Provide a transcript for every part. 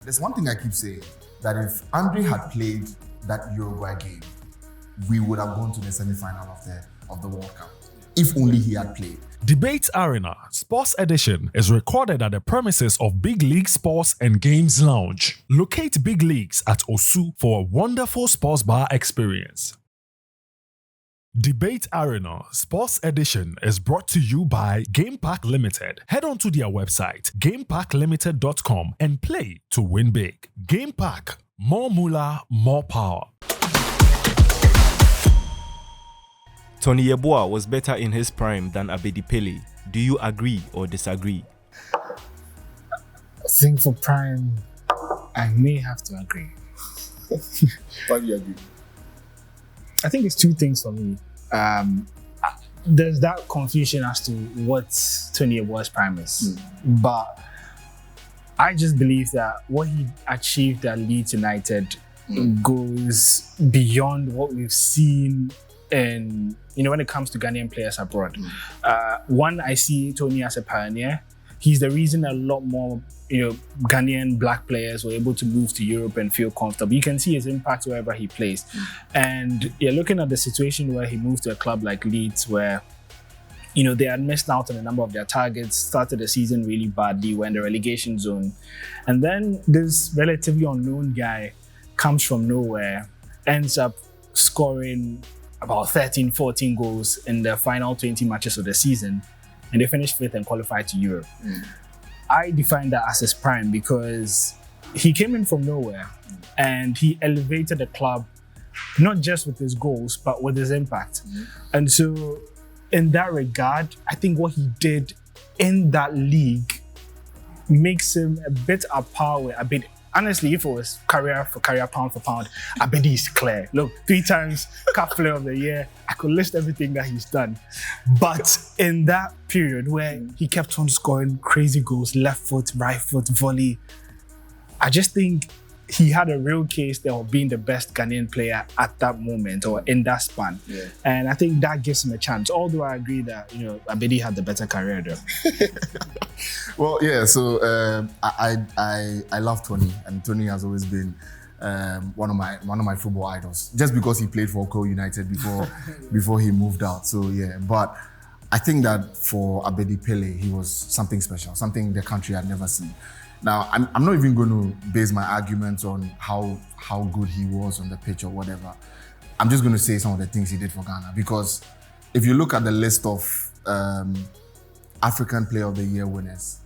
There's one thing I keep saying, that if Andre had played that Uruguay game, we would have gone to the semi-final of the World Cup. If only he had played. Debate Arena Sports Edition is recorded at the premises of Big League Sports and Games Lounge. Locate Big Leagues at Osu for a wonderful sports bar experience. Debate Arena Sports Edition is brought to you by Game Park Limited. Head on to their website, gameparklimited.com, and play to win big. Game Park, more moolah, more power. Tony Yeboah was better in his prime than Abedi Pele. Do you agree or disagree? I think for prime, I may have to agree. Why do you agree? I think it's two things for me. There's that confusion as to what Tony Yeboah's prime is. But I just believe that what he achieved at Leeds United goes beyond what we've seen. And when it comes to Ghanaian players abroad, one, I see Tony as a pioneer. He's the reason a lot more, Ghanaian black players were able to move to Europe and feel comfortable. You can see his impact wherever he plays. And you're looking at the situation where he moved to a club like Leeds, where, they had missed out on a number of their targets, started the season really badly, were in the relegation zone. And then this relatively unknown guy comes from nowhere, ends up scoring about 13, 14 goals in the final 20 matches of the season, and they finished fifth and qualified to Europe. I define that as his prime because he came in from nowhere and he elevated the club, not just with his goals, but with his impact. And so in that regard, I think what he did in that league makes him a bit apart with Abedi. Honestly, if it was career for career, pound for pound, Abedi is clear. Look, 3 times CAF Player of the Year. I could list everything that he's done. But in that period where he kept on scoring crazy goals, left foot, right foot, volley, I just think he had a real case there of being the best Ghanaian player at that moment or in that span. And I think that gives him a chance. Although I agree that, Abedi had the better career though. Well, yeah, so I love Tony, and Tony has always been one of my football idols, just because he played for Owuraku United before he moved out. So yeah, but I think that for Abedi Pele, he was something special, something the country had never seen. Now, I'm not even going to base my arguments on how good he was on the pitch or whatever. I'm just going to say some of the things he did for Ghana, because if you look at the list of African Player of the Year winners,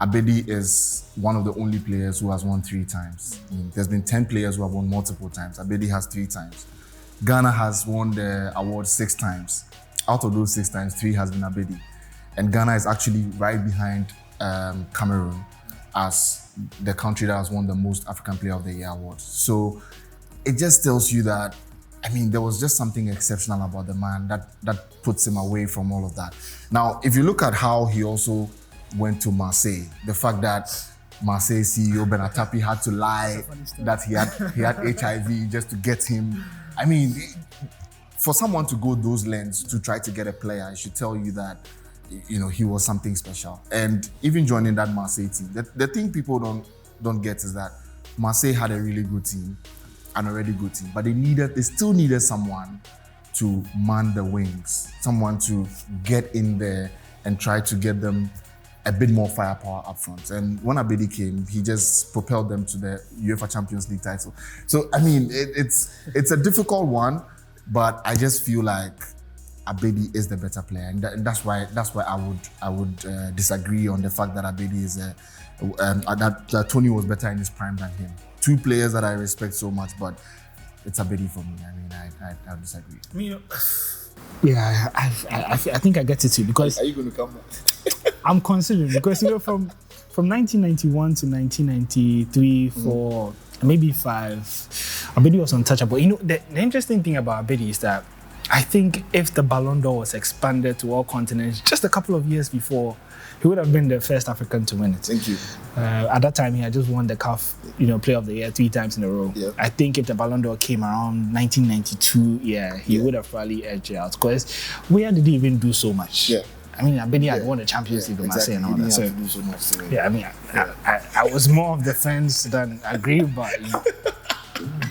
Abedi is one of the only players who has won 3 times. There's been 10 players who have won multiple times. Abedi has 3 times. Ghana has won the award 6 times. Out of those 6 times, 3 has been Abedi. And Ghana is actually right behind Cameroon as the country that has won the most African Player of the Year awards. So it just tells you that, there was just something exceptional about the man that puts him away from all of that. Now, if you look at how he also went to Marseille, the fact that Marseille CEO Benatapi had to lie that he had HIV just to get him. For someone to go those lengths to try to get a player, it should tell you that he was something special. And even joining that Marseille team, the thing people don't get is that Marseille had a really good team, an already good team, but they still needed someone to man the wings, someone to get in there and try to get them a bit more firepower up front. And when Abedi came, he just propelled them to the UEFA Champions League title. So it's a difficult one, but I just feel like Abedi is the better player, and that's why I would disagree on the fact that Abedi is that Tony was better in his prime than him. 2 players that I respect so much, but it's Abedi for me. I disagree. Yeah, I think I get it too, because are you going to come? I'm considering, because from 1991 to 1993 for maybe 5, Abedi was untouchable. The interesting thing about Abedi is that I think if the Ballon d'Or was expanded to all continents just a couple of years before, he would have been the first African to win it. Thank you. At that time, he had just won the CAF, Player of the Year 3 times in a row. Yeah. I think if the Ballon d'Or came around 1992, he would have probably edged it out, because where did he even do so much? Yeah. I mean, Abedi had won the Champions League with Marseille and all that. So, yeah, I mean, I was more of the fence than agree, but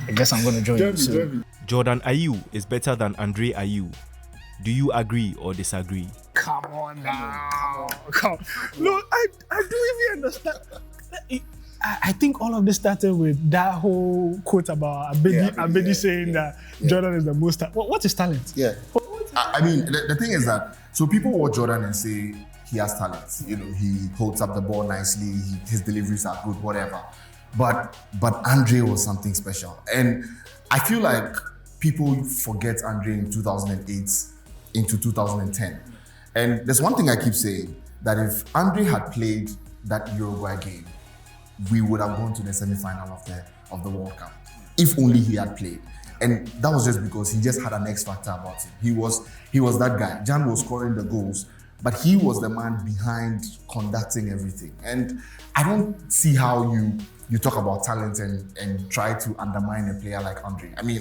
I guess I'm going to join you. So. Jordan Ayew is better than Andre Ayew. Do you agree or disagree? Come on now. Come. No, I don't even understand. I think all of this started with that whole quote about Abedi saying that Jordan is the most. What is talent? Yeah. I mean, the thing is that, so people watch Jordan and say he has talent. You know, he holds up the ball nicely, his deliveries are good, whatever. But Andre was something special. And I feel like people forget Andre in 2008 into 2010. And there's one thing I keep saying, that if Andre had played that Uruguay game, we would have gone to the semi-final of the World Cup, if only he had played. And that was just because he just had an X factor about him. He was that guy. Jan was scoring the goals, but he was the man behind conducting everything. And I don't see how you talk about talent and try to undermine a player like Andre. I mean,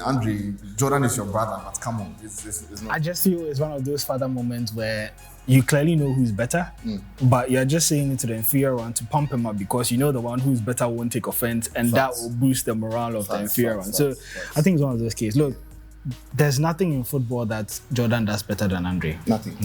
Jordan is your brother, but come on, it's not. I just feel it's one of those father moments where you clearly know who's better, but you're just saying it to the inferior one to pump him up because you know the one who's better won't take offense, and that will boost the morale of the inferior one. So I think it's one of those cases. Look, there's nothing in football that Jordan does better than Andre. Nothing.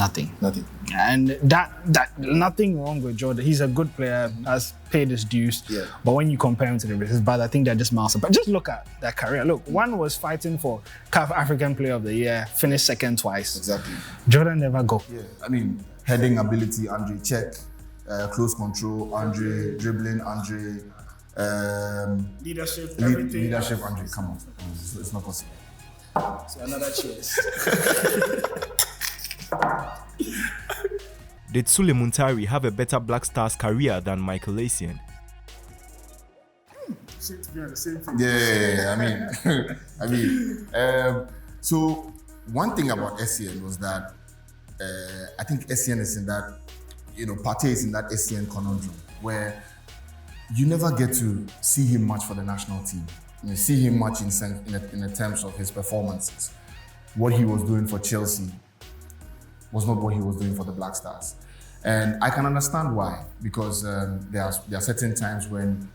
And that nothing wrong with Jordan. He's a good player, has paid his dues. Yeah. But when you compare him to the rest, I think they're just miles apart. Just look at that career. Look, one was fighting for CAF African Player of the Year, finished second twice. Exactly. Jordan never go. Yeah. I mean, heading ability, Andre check, close control, Andre dribbling, Andre leadership, everything. Leadership, Andre. Come on, it's not possible. So another cheers. Did Sulley Muntari have a better Black Stars career than Michael Essien? Seem to be on the same thing. Yeah. I mean, so one thing about Essien was that I think Essien is in that, Partey is in that Essien conundrum where you never get to see him much for the national team. You see him much in the terms of his performances. What he was doing for Chelsea was not what he was doing for the Black Stars. And I can understand why, because there are certain times when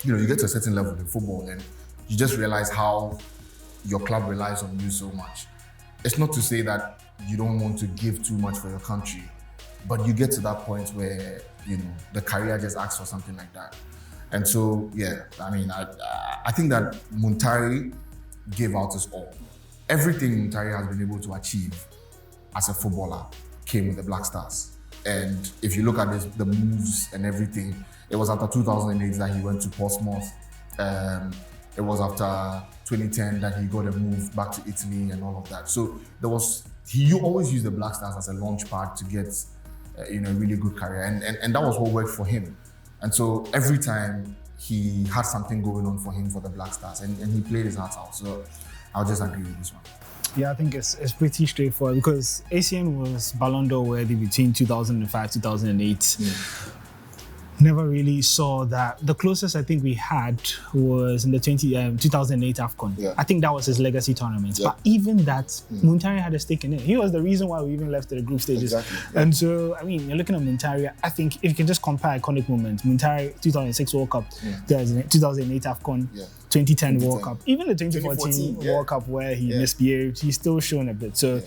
you get to a certain level in football and you just realize how your club relies on you so much. It's not to say that you don't want to give too much for your country, but you get to that point where the career just asks for something like that. And so, I mean, I think that Muntari gave out his all. Everything Muntari has been able to achieve as a footballer came with the Black Stars. And if you look at the moves and everything, it was after 2008 that he went to Portsmouth. It was after 2010 that he got a move back to Italy and all of that. So you always use the Black Stars as a launch pad to get a really good career. And that was what worked for him. And so every time he had something going on for him for the Black Stars, and he played his heart out. So I'll just agree with this one. Yeah, I think it's pretty straightforward because Essien was Ballon d'Or worthy between 2005 2008. Yeah. Never really saw that. The closest I think we had was in the 2008 AFCON. Yeah. I think that was his legacy tournament. Yeah. But even that, Muntari had a stake in it. He was the reason why we even left the group stages. Exactly. Yeah. And so, I mean, you're looking at Muntari, I think if you can just compare iconic moments, Muntari 2006 World Cup, 2008 AFCON, 2010 World Cup, even the 2014 World Cup where he misbehaved, he's still shown a bit. So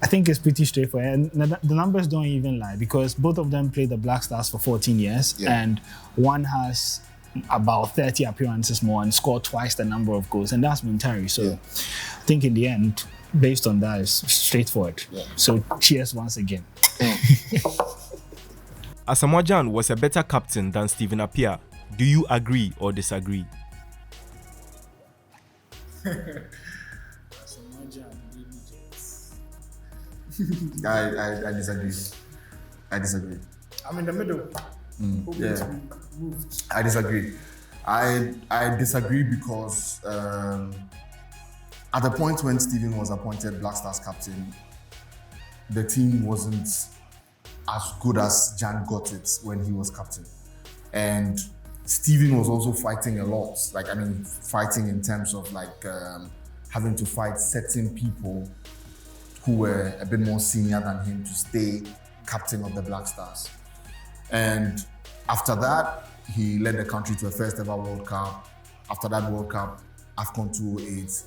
I think it's pretty straightforward. And the numbers don't even lie because both of them played the Black Stars for 14 years and one has about 30 appearances more and scored twice the number of goals, and that's Muntari. So I think in the end, based on that, it's straightforward. Yeah. So cheers once again. Asamoah Gyan was a better captain than Stephen Appiah. Do you agree or disagree? I disagree. I'm in the middle. I disagree. I disagree because at the point when Stephen was appointed Black Stars captain, the team wasn't as good as Gyan got it when he was captain. And Stephen was also fighting a lot. Fighting in terms of having to fight certain people who were a bit more senior than him to stay captain of the Black Stars. And after that, he led the country to a first ever World Cup. After that World Cup, AFCON 2008,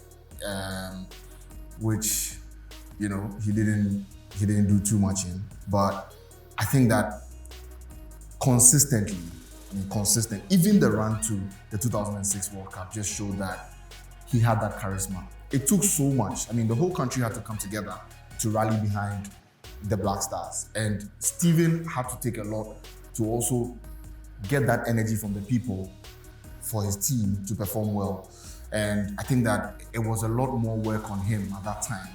which, you know, he didn't do too much in. But I think that consistent, even the run to the 2006 World Cup just showed that he had that charisma. It took so much. I mean, the whole country had to come together to rally behind the Black Stars. And Stephen had to take a lot to also get that energy from the people for his team to perform well. And I think that it was a lot more work on him at that time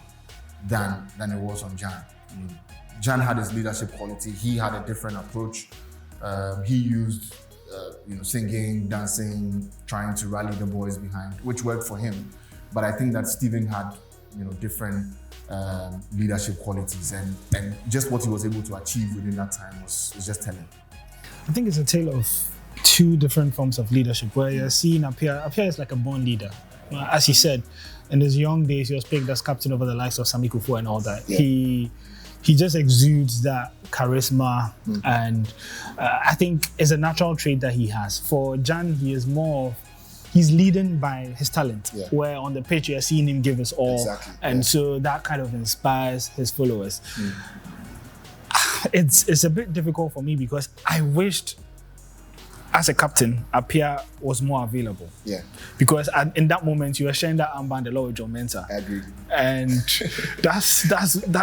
than it was on Gyan. I mean, Gyan had his leadership quality. He had a different approach. He used, singing, dancing, trying to rally the boys behind, which worked for him. But I think that Stephen had, different leadership qualities, and just what he was able to achieve within that time was just telling. I think it's a tale of two different forms of leadership, where you're seeing Appiah is like a born leader. As he said, in his young days, he was picked as captain over the likes of Sami Kufuor and all that. Yeah. He just exudes that charisma, and I think it's a natural trait that he has. For Gyan, he's leading by his talent, where on the pitch you're seeing him give his all, and so that kind of inspires his followers. It's a bit difficult for me because I wished, as a captain, Appiah was more available. Yeah. Because in that moment, you were sharing that armband a lot with John Mensah. I agree. And that's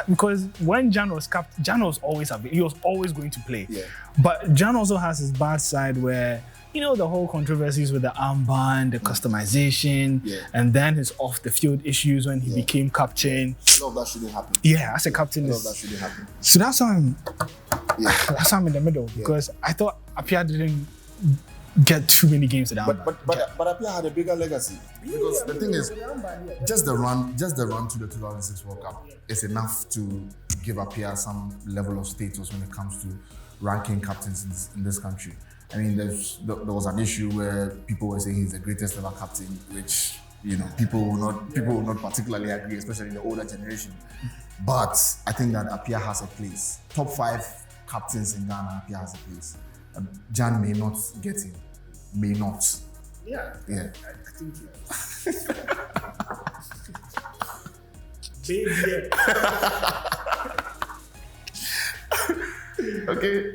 because when Gyan was captain, Gyan was always available. He was always going to play. Yeah. But Gyan also has his bad side where, the whole controversies with the armband, the customization, and then his off the field issues when he became captain. A lot of that shouldn't happen. Yeah, as a captain. A lot of that shouldn't happen. So that's why I'm in the middle, because I thought Appiah didn't get too many games with the armband. But Appiah had a bigger legacy. Because the thing is, just the run to the 2006 World Cup is enough to give Appiah some level of status when it comes to ranking captains in this country. I mean, there was an issue where people were saying he's the greatest ever captain, which people will not particularly agree, especially in the older generation. But I think that Appiah has a place. Top 5 captains in Ghana, Appiah has a place. Gyan may not get in, may not. Yeah. I think yeah. Okay.